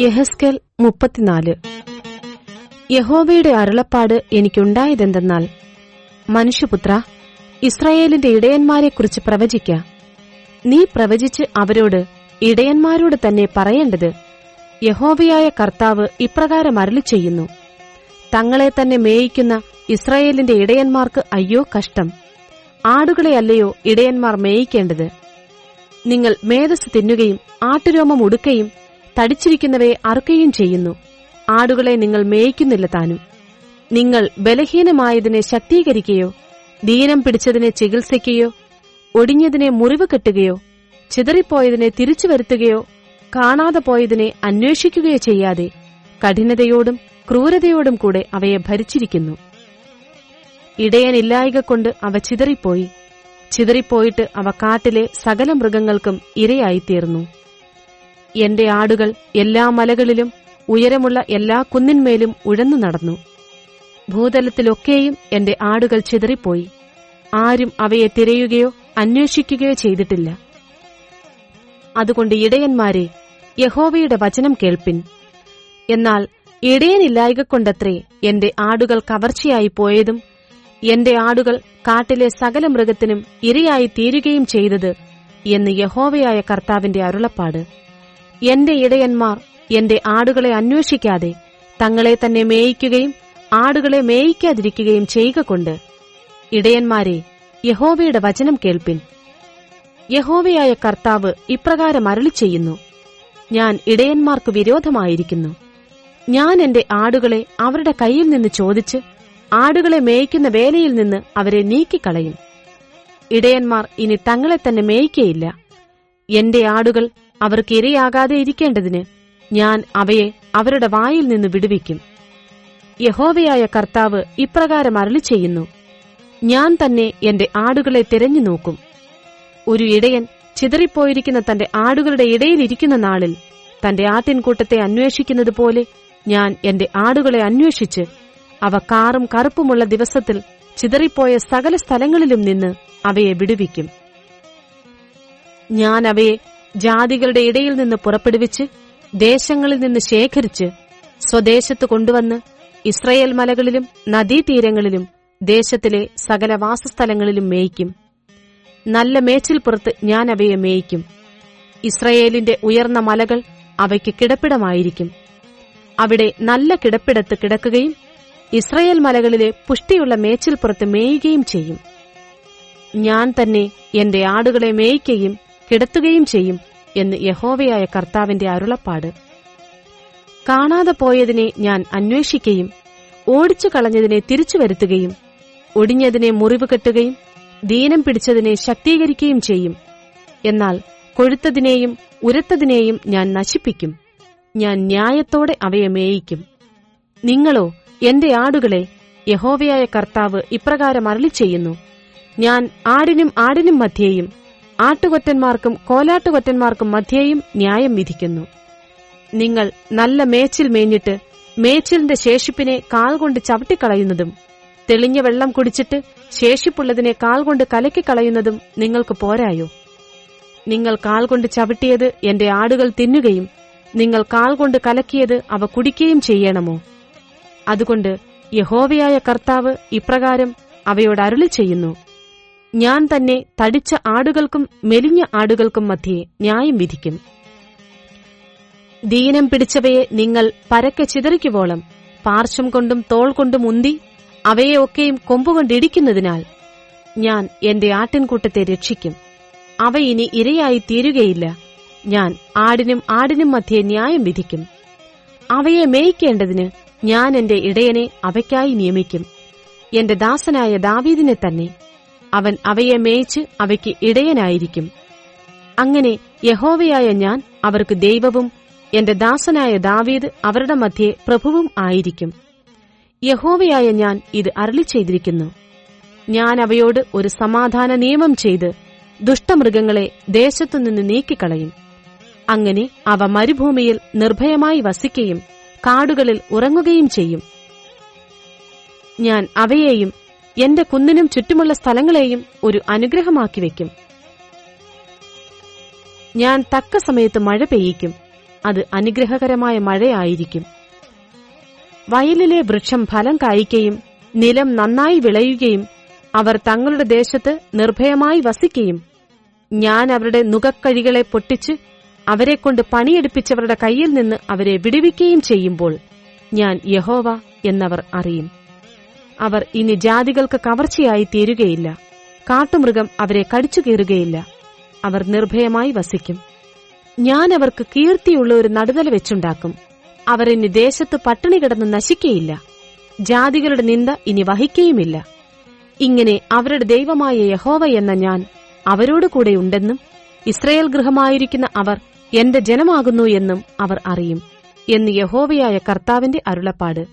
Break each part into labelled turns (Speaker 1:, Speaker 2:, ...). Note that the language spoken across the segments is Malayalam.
Speaker 1: യെഹെസ്കേൽ 34. യഹോവയുടെ അരുളപ്പാട് എനിക്കുണ്ടായതെന്തെന്നാൽ, മനുഷ്യപുത്ര, ഇസ്രായേലിന്റെ ഇടയന്മാരെക്കുറിച്ച് പ്രവചിക്ക. നീ പ്രവചിച്ച് അവരോട്, ഇടയന്മാരോട് തന്നെ പറയേണ്ടത്, യഹോവയായ കർത്താവ് ഇപ്രകാരം അരുളിച്ചെയ്യുന്നു: തങ്ങളെ തന്നെ മേയിക്കുന്ന ഇസ്രായേലിന്റെ ഇടയന്മാർക്ക് അയ്യോ കഷ്ടം! ആടുകളെയല്ലയോ ഇടയന്മാർ മേയിക്കേണ്ടത്? നിങ്ങൾ മേധസ് തിന്നുകയും ആട്ടുരോമം ഉടുക്കുകയും തടിച്ചിരിക്കുന്നവയെ അറുക്കുകയും ചെയ്യുന്നു. ആടുകളെ നിങ്ങൾ മേയിക്കുന്നില്ല താനും. നിങ്ങൾ ബലഹീനമായതിനെ ശക്തീകരിക്കുകയോ, ദീനം പിടിച്ചതിനെ ചികിത്സിക്കുകയോ, ഒടിഞ്ഞതിനെ മുറിവ് കെട്ടുകയോ, ചിതറിപ്പോയതിനെ തിരിച്ചു വരുത്തുകയോ, കാണാതെ പോയതിനെ അന്വേഷിക്കുകയോ ചെയ്യാതെ കഠിനതയോടും ക്രൂരതയോടും കൂടെ അവയെ ഭരിച്ചിരിക്കുന്നു. ഇടയനില്ലായ്ക കൊണ്ട് അവ ചിതറിപ്പോയി. ചിതറിപ്പോയിട്ട് അവ കാട്ടിലെ സകല മൃഗങ്ങൾക്കും ഇരയായിത്തീർന്നു. എന്റെ ആടുകൾ എല്ലാ മലകളിലും ഉയരമുള്ള എല്ലാ കുന്നിന്മേലും ഉഴന്നു നടന്നു. ഭൂതലത്തിലൊക്കെയും എന്റെ ആടുകൾ ചിതറിപ്പോയി. ആരും അവയെ തിരയുകയോ അന്വേഷിക്കുകയോ ചെയ്തിട്ടില്ല. അതുകൊണ്ട് ഇടയന്മാരെ, യഹോവയുടെ വചനം കേൾപ്പിൻ. എന്നാൽ ഇടയനില്ലായ്ക കൊണ്ടത്രേ എന്റെ ആടുകൾ കവർച്ചയായി പോയതും എന്റെ ആടുകൾ കാട്ടിലെ സകല മൃഗത്തിനും ഇരയായി തീരുകയും ചെയ്തത് എന്ന് യഹോവയായ കർത്താവിന്റെ അരുളപ്പാട്. എന്റെ ഇടയന്മാർ എന്റെ ആടുകളെ അന്വേഷിക്കാതെ തങ്ങളെ തന്നെ മേയിക്കുകയും ആടുകളെ മേയിക്കാതിരിക്കുകയും ചെയ്യുക കൊണ്ട്, ഇടയന്മാരെ, യഹോവയുടെ വചനം കേൾപ്പിൻ. യഹോവയായ കർത്താവ് ഇപ്രകാരം അരുളിച്ചെയ്യുന്നു: ഞാൻ ഇടയന്മാർക്ക് വിരോധമായിരിക്കുന്നു. ഞാൻ എന്റെ ആടുകളെ അവരുടെ കയ്യിൽ നിന്ന് ചോദിച്ച് ആടുകളെ മേയിക്കുന്ന വേലയിൽ നിന്ന് അവരെ നീക്കിക്കളയും. ഇടയന്മാർ ഇനി തങ്ങളെ തന്നെ മേയിക്കയില്ല. എന്റെ ആടുകൾ അവർക്ക് ഇരയാകാതെ ഇരിക്കേണ്ടതിന് ഞാൻ അവയെ അവരുടെ വായിൽ നിന്ന് വിടുവിക്കും. യഹോവയായ കർത്താവ് ഇപ്രകാരം അരുളിച്ചെയ്യുന്നു: ഞാൻ തന്നെ എന്റെ ആടുകളെ തിരഞ്ഞു നോക്കും. ഒരു ഇടയൻ ചിതറിപ്പോയിരിക്കുന്ന തന്റെ ആടുകളുടെ ഇടയിലിരിക്കുന്ന നാളിൽ തന്റെ ആട്ടിൻകൂട്ടത്തെ അന്വേഷിക്കുന്നത് പോലെ ഞാൻ എന്റെ ആടുകളെ അന്വേഷിച്ച് അവ കാറും കറുപ്പുമുള്ള ദിവസത്തിൽ ചിതറിപ്പോയ സകല സ്ഥലങ്ങളിലും നിന്ന് അവയെ വിടുവിക്കും. ഞാൻ അവയെ ജാതികളുടെ ഇടയിൽ നിന്ന് പുറപ്പെടുവിച്ച് ദേശങ്ങളിൽ നിന്ന് ശേഖരിച്ച് സ്വദേശത്ത് കൊണ്ടുവന്ന് ഇസ്രയേൽ മലകളിലും നദീതീരങ്ങളിലും ദേശത്തിലെ സകല വാസസ്ഥലങ്ങളിലും മേയ്ക്കും. നല്ല മേച്ചിൽപ്പുറത്ത് ഞാൻ അവയെ മേയ്ക്കും. ഇസ്രയേലിന്റെ ഉയർന്ന മലകൾ അവയ്ക്ക് കിടപ്പിടമായിരിക്കും. അവിടെ നല്ല കിടപ്പിടത്ത് കിടക്കുകയും ഇസ്രയേൽ മലകളിലെ പുഷ്ടിയുള്ള മേച്ചിൽപ്പുറത്ത് മേയുകയും ചെയ്യും. ഞാൻ തന്നെ എന്റെ ആടുകളെ മേയിക്കുകയും കിടത്തുകയും ചെയ്യും എന്ന് യഹോവയായ കർത്താവിന്റെ അരുളപ്പാട്. കാണാതെ പോയതിനെ ഞാൻ അന്വേഷിക്കുകയും ഓടിച്ചു കളഞ്ഞതിനെ തിരിച്ചു വരുത്തുകയും ഒടിഞ്ഞതിനെ മുറിവ് കെട്ടുകയും ദീനം പിടിച്ചതിനെ ശക്തീകരിക്കുകയും ചെയ്യും. എന്നാൽ കൊഴുത്തതിനെയും ഉരത്തതിനെയും ഞാൻ നശിപ്പിക്കും. ഞാൻ ന്യായത്തോടെ അവയെ മേയിക്കും. നിങ്ങളോ എന്റെ ആടുകളെ, യഹോവയായ കർത്താവ് ഇപ്രകാരം അരുളിച്ചെയ്യുന്നു: ഞാൻ ആടിനും മധ്യേയും ആട്ടുകൊറ്റന്മാർക്കും കോലാട്ടുകൊറ്റന്മാർക്കും മധ്യേയും ന്യായം വിധിക്കുന്നു. നിങ്ങൾ നല്ല മേച്ചിൽ മേഞ്ഞിട്ട് മേച്ചിലിന്റെ ശേഷിപ്പിനെ കാൽകൊണ്ട് ചവിട്ടിക്കളയുന്നതും തെളിഞ്ഞ വെള്ളം കുടിച്ചിട്ട് ശേഷിപ്പുള്ളതിനെ കാൽകൊണ്ട് കലക്കിക്കളയുന്നതും നിങ്ങൾക്ക് പോരായോ? നിങ്ങൾ കാൽകൊണ്ട് ചവിട്ടിയത് എന്റെ ആടുകൾ തിന്നുകയും നിങ്ങൾ കാൽകൊണ്ട് കലക്കിയത് അവ കുടിക്കുകയും ചെയ്യണമോ? അതുകൊണ്ട് യഹോവയായ കർത്താവ് ഇപ്രകാരം അവയോട് അരുളിച്ചെയ്യുന്നു: ഞാൻ തന്നെ തടിച്ച ആടുകൾക്കും മെലിഞ്ഞ ആടുകൾക്കും മധ്യേ ന്യായം വിധിക്കും. ദീനം പിടിച്ചവയെ നിങ്ങൾ പരക്കെ ചിതറിക്കുവോളം പാർശ്വം കൊണ്ടും തോൾ കൊണ്ടും ഉന്തി അവയെ ഒക്കെയും കൊമ്പുകൊണ്ടിടിക്കുന്നതിനാൽ ഞാൻ എന്റെ ആട്ടിൻകൂട്ടത്തെ രക്ഷിക്കും. അവ ഇനി ഇരയായി തീരുകയില്ല. ഞാൻ ആടിനും മധ്യേ ന്യായം വിധിക്കും. അവയെ മേയിക്കേണ്ടതിന് ഞാൻ എന്റെ ഇടയനെ അവയ്ക്കായി നിയമിക്കും, എന്റെ ദാസനായ ദാവീദിനെ തന്നെ. അവൻ അവയെ മേയിച്ച് അവയ്ക്ക് ഇടയനായിരിക്കും. അങ്ങനെ യഹോവയായ ഞാൻ അവർക്ക് ദൈവവും എന്റെ ദാസനായ ദാവീദ് അവരുടെ മധ്യേ പ്രഭുവും ആയിരിക്കും. യഹോവയായ ഞാൻ ഇത് അരുളിച്ചെയ്തിരിക്കുന്നു: ഞാൻ അവയോട് ഒരു സമാധാന നിയമം ചെയ്ത് ദുഷ്ടമൃഗങ്ങളെ ദേശത്തുനിന്ന് നീക്കിക്കളയും. അങ്ങനെ അവ മരുഭൂമിയിൽ നിർഭയമായി വസിക്കുകയും കാടുകളിൽ ഉറങ്ങുകയും ചെയ്യും. ഞാൻ അവയെയും എന്റെ കുന്നിനും ചുറ്റുമുള്ള സ്ഥലങ്ങളെയും ഒരു അനുഗ്രഹമാക്കി വയ്ക്കും. ഞാൻ തക്ക സമയത്ത് മഴ പെയ്യിക്കും. അത് അനുഗ്രഹകരമായ മഴയായിരിക്കും. വയലിലെ വൃക്ഷം ഫലം കായ്ക്കുകയും നിലം നന്നായി വിളയുകയും അവർ തങ്ങളുടെ ദേശത്ത് നിർഭയമായി വസിക്കുകയും ഞാൻ അവരുടെ നുകക്കഴികളെ പൊട്ടിച്ച് അവരെക്കൊണ്ട് പണിയെടുപ്പിച്ചവരുടെ കയ്യിൽ നിന്ന് അവരെ വിടുവിക്കുകയും ചെയ്യുമ്പോൾ ഞാൻ യഹോവ എന്നവർ അറിയും. അവർ ഇനി ജാതികൾക്ക് കവർച്ചയായി തീരുകയില്ല. കാട്ടുമൃഗം അവരെ കടിച്ചുകീറുകയില്ല. അവർ നിർഭയമായി വസിക്കും. ഞാൻ അവർക്ക് കീർത്തിയുള്ള ഒരു നടുതല വെച്ചുണ്ടാക്കും. അവർ ഇനി ദേശത്ത് പട്ടിണി കിടന്ന് നശിക്കയില്ല. ജാതികളുടെ നിന്ദ ഇനി വഹിക്കുകയുമില്ല. ഇങ്ങനെ അവരുടെ ദൈവമായ യഹോവ എന്ന ഞാൻ അവരോട് കൂടെ ഉണ്ടെന്നും ഇസ്രയേൽ ഗൃഹമായിരിക്കുന്ന അവർ എന്റെ ജനമാകുന്നു എന്നും അവർ അറിയും എന്ന് യഹോവയായ കർത്താവിന്റെ അരുളപ്പാട്.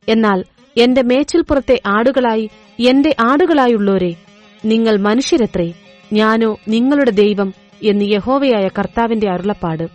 Speaker 1: എന്നാൽ എന്റെ മേച്ചിൽപ്പുറത്തെ ആടുകളായി എന്റെ ആടുകളായുള്ളോരെ, നിങ്ങൾ മനുഷ്യരത്രേ, ഞാനോ നിങ്ങളുടെ ദൈവം എന്ന് യഹോവയായ കർത്താവിന്റെ അരുളപ്പാട്.